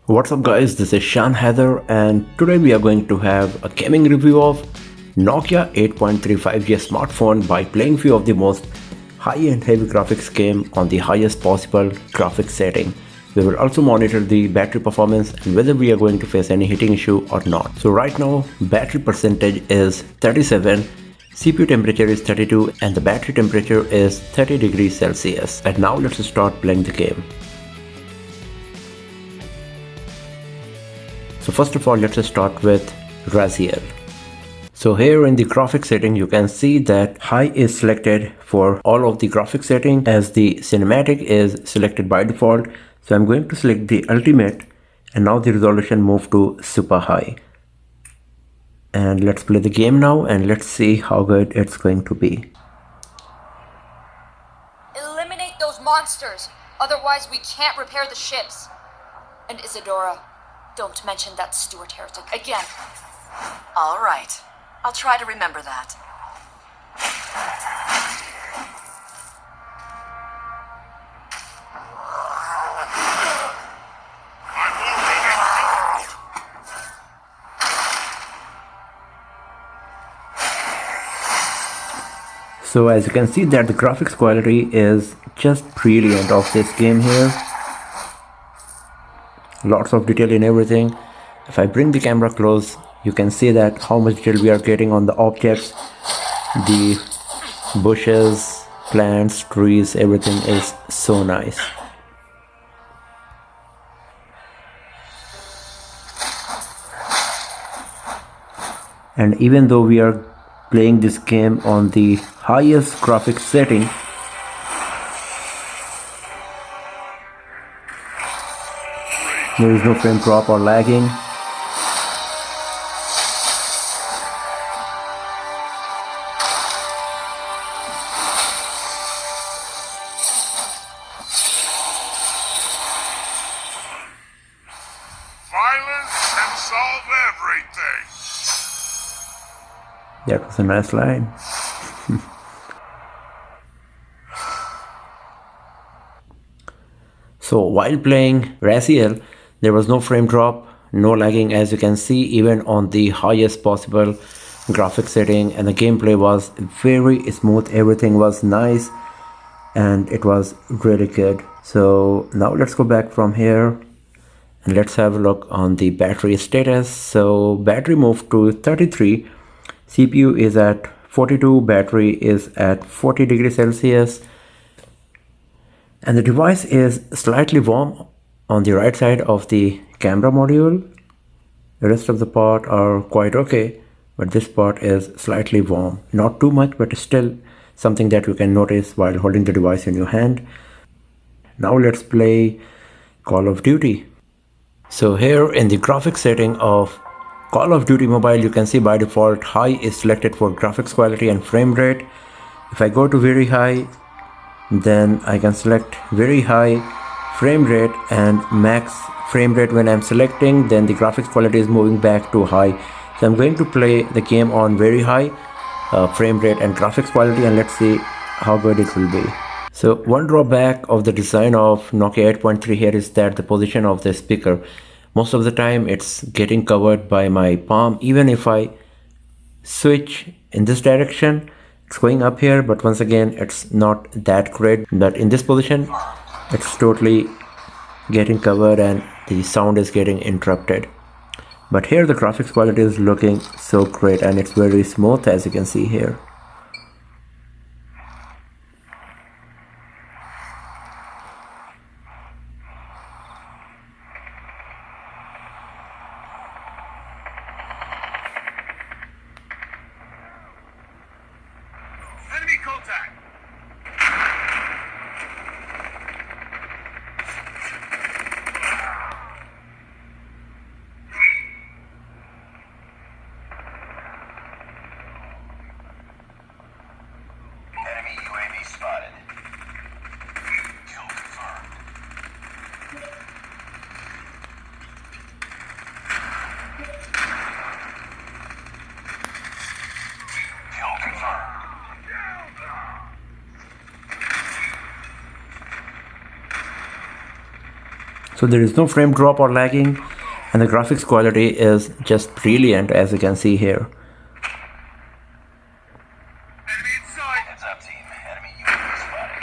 What's up guys, this is Shan Heather and today we are going to have a gaming review of Nokia 8.3 5G smartphone by playing few of the most high-end heavy graphics game on the highest possible graphics setting. We will also monitor the battery performance and whether we are going to face any heating issue or not. So right now battery percentage is 37, CPU temperature is 32 and the battery temperature is 30 degrees Celsius. And now let's start playing the game. So first of all, let's start with Raziel. So here in the graphics setting, you can see that high is selected for all of the graphics setting as the cinematic is selected by default. So I'm going to select the ultimate and now the resolution moved to super high. And let's play the game now and let's see how good it's going to be. Eliminate those monsters, otherwise we can't repair the ships. And Isadora, don't mention that Stuart heretic again. All right. I'll try to remember that. So as you can see that the graphics quality is just brilliant of this game here. Lots of detail in everything. If I bring the camera close, you can see that how much detail we are getting on the objects, the bushes, plants, trees, everything is so nice. And even though we are playing this game on the highest graphics setting, there is no frame drop or lagging. Violence can solve everything. That was a nice line. So while playing Raziel, there was no frame drop, no lagging as you can see even on the highest possible graphics setting, and the gameplay was very smooth, everything was nice and it was really good. So now let's go back from here and let's have a look on the battery status. So battery moved to 33, CPU is at 42, battery is at 40 degrees Celsius, and the device is slightly warm on the right side of the camera module. The rest of the part are quite okay, but this part is slightly warm. Not too much, but still something that you can notice while holding the device in your hand. Now let's play Call of Duty. So here in the graphics setting of Call of Duty Mobile, you can see by default high is selected for graphics quality and frame rate. If I go to very high, then I can select very high frame rate and max frame rate. When I'm selecting, then the graphics quality is moving back to high. So I'm going to play the game on very high frame rate and graphics quality and let's see how good it will be. So one drawback of the design of Nokia 8.3 here is that the position of the speaker, most of the time it's getting covered by my palm. Even if I switch in this direction, it's going up here, but once again it's not that great. But in this position it's totally getting covered and the sound is getting interrupted. But here the graphics quality is looking so great and it's very smooth as you can see here. Enemy contact. So there is no frame drop or lagging, and the graphics quality is just brilliant, as you can see here. Enemy inside. Heads up, team. Enemy UAV spotted.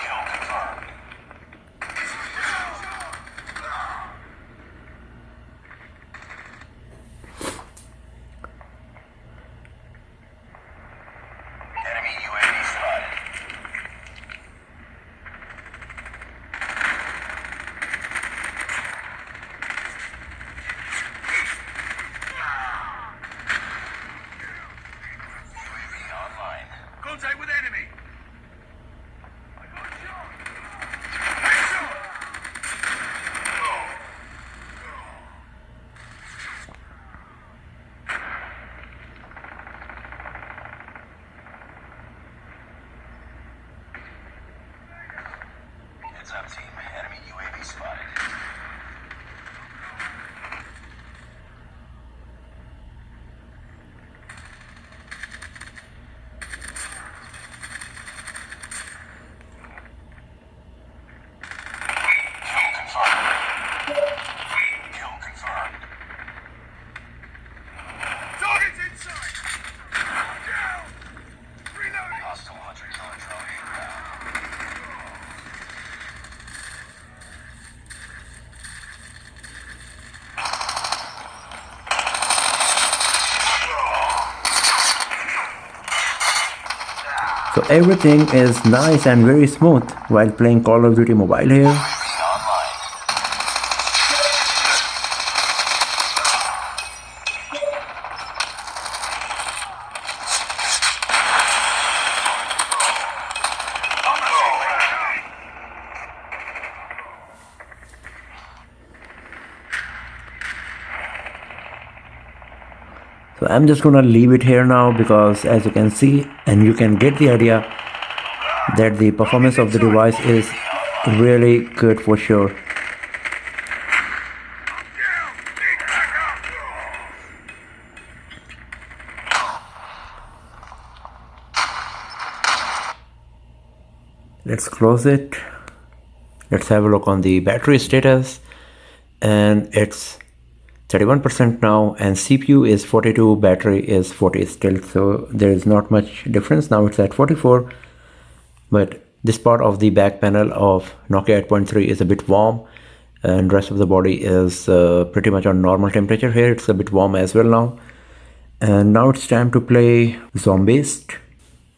Kill confirmed. Enemy UAV spotted. UAV online. Contact with enemy. I got shot. Heads up, team. Enemy UAV spotted. Kill confirmed. Kill confirmed. Target's inside. Down. Reloading. Hostile hunter-killer drone inbound. So everything is nice and very smooth while playing Call of Duty Mobile here. UAV online. So I'm just gonna leave it here now, because as you can see and you can get the idea that the performance of the device is really good for sure. Down. Need backup. Let's close it. Let's have a look on the battery status, and it's 31% now, and CPU is 42, battery is 40 still, so there is not much difference. Now it's at 44, but this part of the back panel of Nokia 8.3 is a bit warm, and rest of the body is pretty much on normal temperature. Here it's a bit warm as well now. And now it's time to play Zombeast.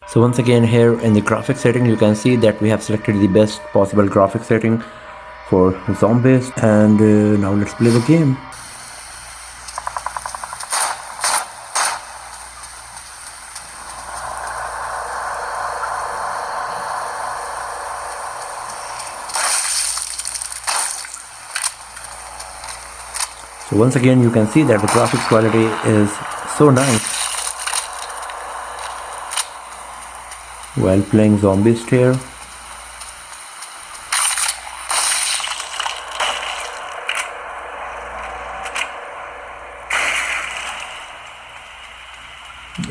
So once again, here in the graphics setting, you can see that we have selected the best possible graphics setting for Zombeast, and now let's play the game. So once again, you can see that the graphics quality is so nice while playing Zombeast here.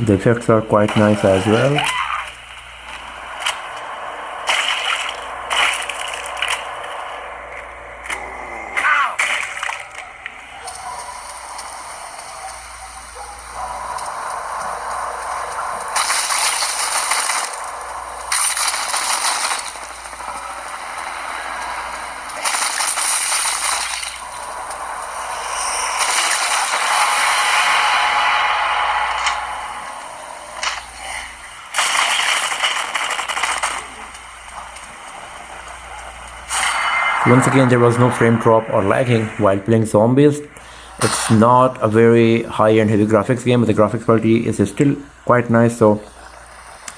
The effects are quite nice as well. Once again, there was no frame drop or lagging while playing Zombeast. It's not a very high-end heavy graphics game, but the graphics quality is still quite nice. So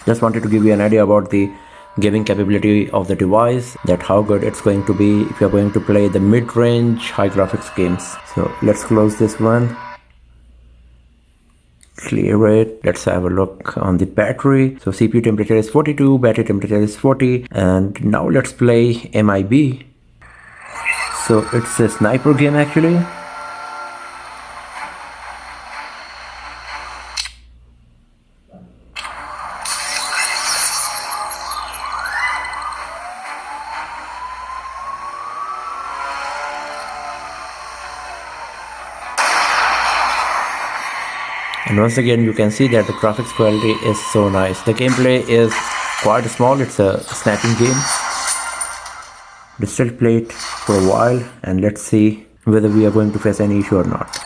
just wanted to give you an idea about the gaming capability of the device, that how good it's going to be if you're going to play the mid-range high graphics games. So let's close this one, clear it. Let's have a look on the battery. So CPU temperature is 42, battery temperature is 40, and now let's play MIB. So it's a sniper game actually. And once again, you can see that the graphics quality is so nice. The gameplay is quite small. It's a sniping game. Let's still play it for a while and let's see whether we are going to face any issue or not.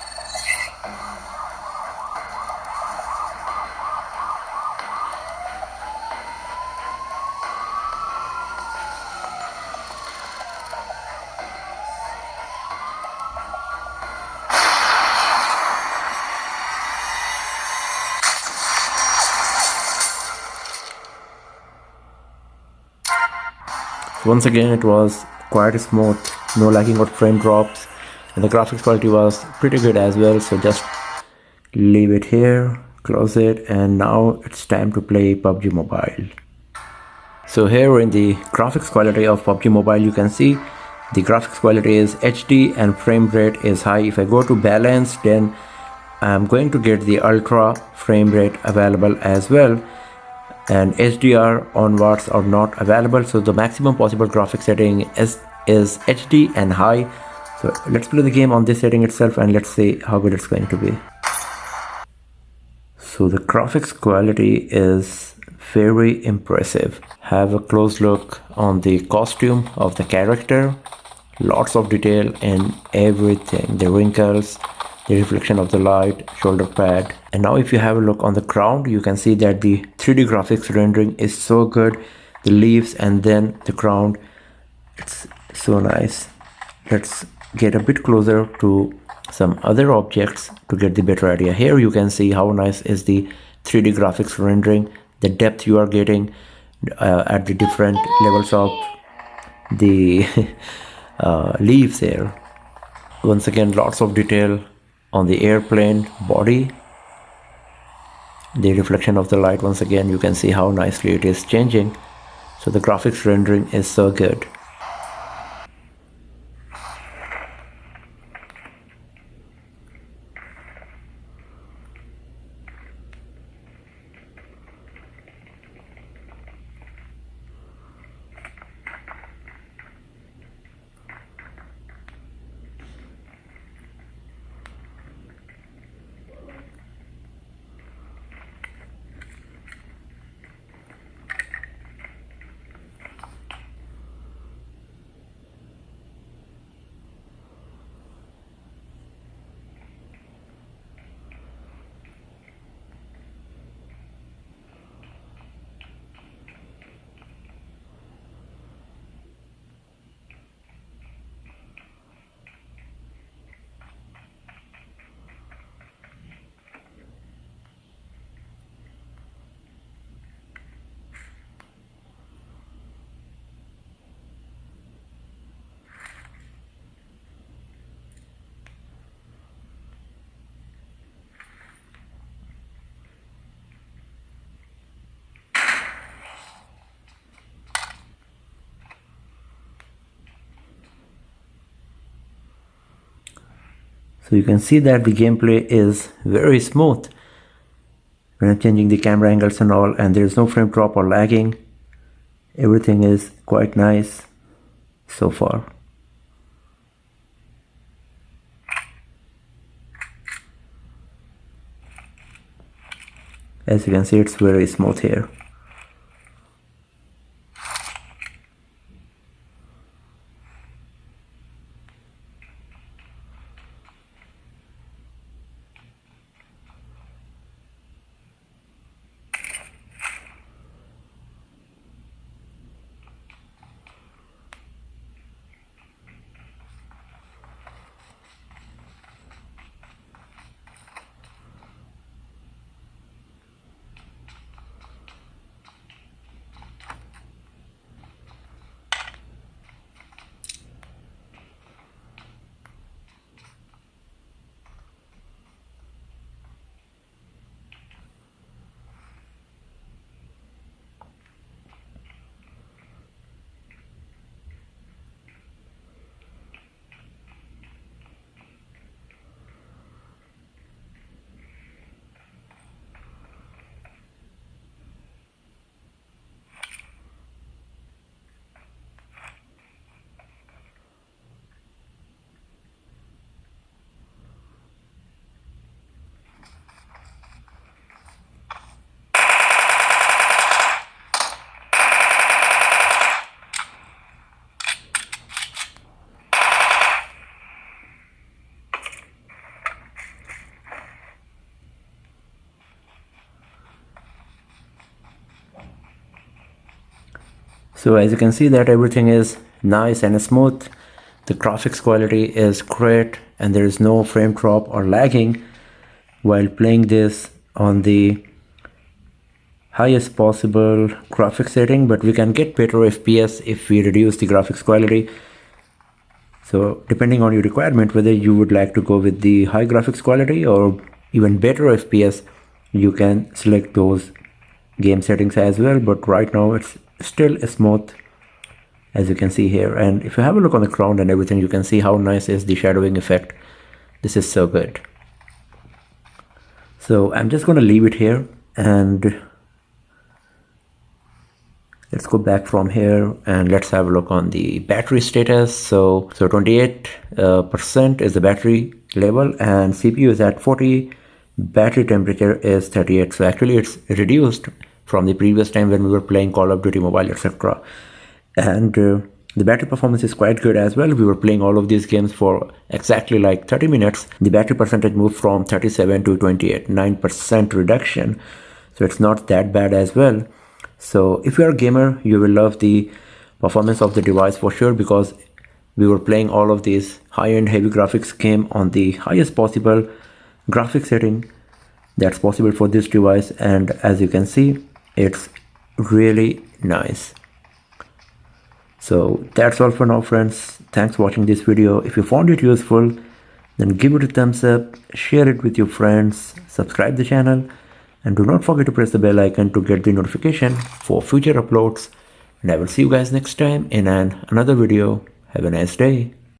Once again, it was quite smooth, no lagging or frame drops, and the graphics quality was pretty good as well. So just leave it here, close it, and now it's time to play PUBG Mobile. So here in the graphics quality of PUBG Mobile, you can see the graphics quality is HD and frame rate is high. If I go to balance, then I'm going to get the ultra frame rate available as well, and HDR onwards are not available. So the maximum possible graphic setting is HD and high. So let's play the game on this setting itself and let's see how good it's going to be. So the graphics quality is very impressive. Have a close look on the costume of the character. Lots of detail in everything, the wrinkles, the reflection of the light, shoulder pad. And now if you have a look on the ground, you can see that the 3D graphics rendering is so good. The leaves and then the ground, it's so nice. Let's get a bit closer to some other objects to get the better idea. Here you can see how nice is the 3D graphics rendering, the depth you are getting at the different levels of the leaves here. Once again, lots of detail on the airplane body, the reflection of the light. Once again, you can see how nicely it is changing. So the graphics rendering is so good. So you can see that the gameplay is very smooth when I'm changing the camera angles and all, and there is no frame drop or lagging. Everything is quite nice so far. As you can see, it's very smooth here. So as you can see that everything is nice and smooth. The graphics quality is great and there is no frame drop or lagging while playing this on the highest possible graphics setting, but we can get better FPS if we reduce the graphics quality. So depending on your requirement, whether you would like to go with the high graphics quality or even better FPS, you can select those game settings as well. But right now it's still smooth, as you can see here. And if you have a look on the ground and everything, you can see how nice is the shadowing effect. This is so good. So I'm just going to leave it here and let's go back from here and let's have a look on the battery status. So 28% is the battery level and CPU is at 40, battery temperature is 38. So actually it's reduced from the previous time when we were playing Call of Duty Mobile, etc. And the battery performance is quite good as well. We were playing all of these games for exactly like 30 minutes. The battery percentage moved from 37 to 28, 9% reduction. So it's not that bad as well. So if you're a gamer, you will love the performance of the device for sure, because we were playing all of these high-end heavy graphics game on the highest possible graphics setting that's possible for this device. And as you can see, it's really nice. So that's all for now, friends. Thanks for watching this video. If you found it useful, then give it a thumbs up, share it with your friends, subscribe the channel, and do not forget to press the bell icon to get the notification for future uploads. And I will see you guys next time in another video. Have a nice day.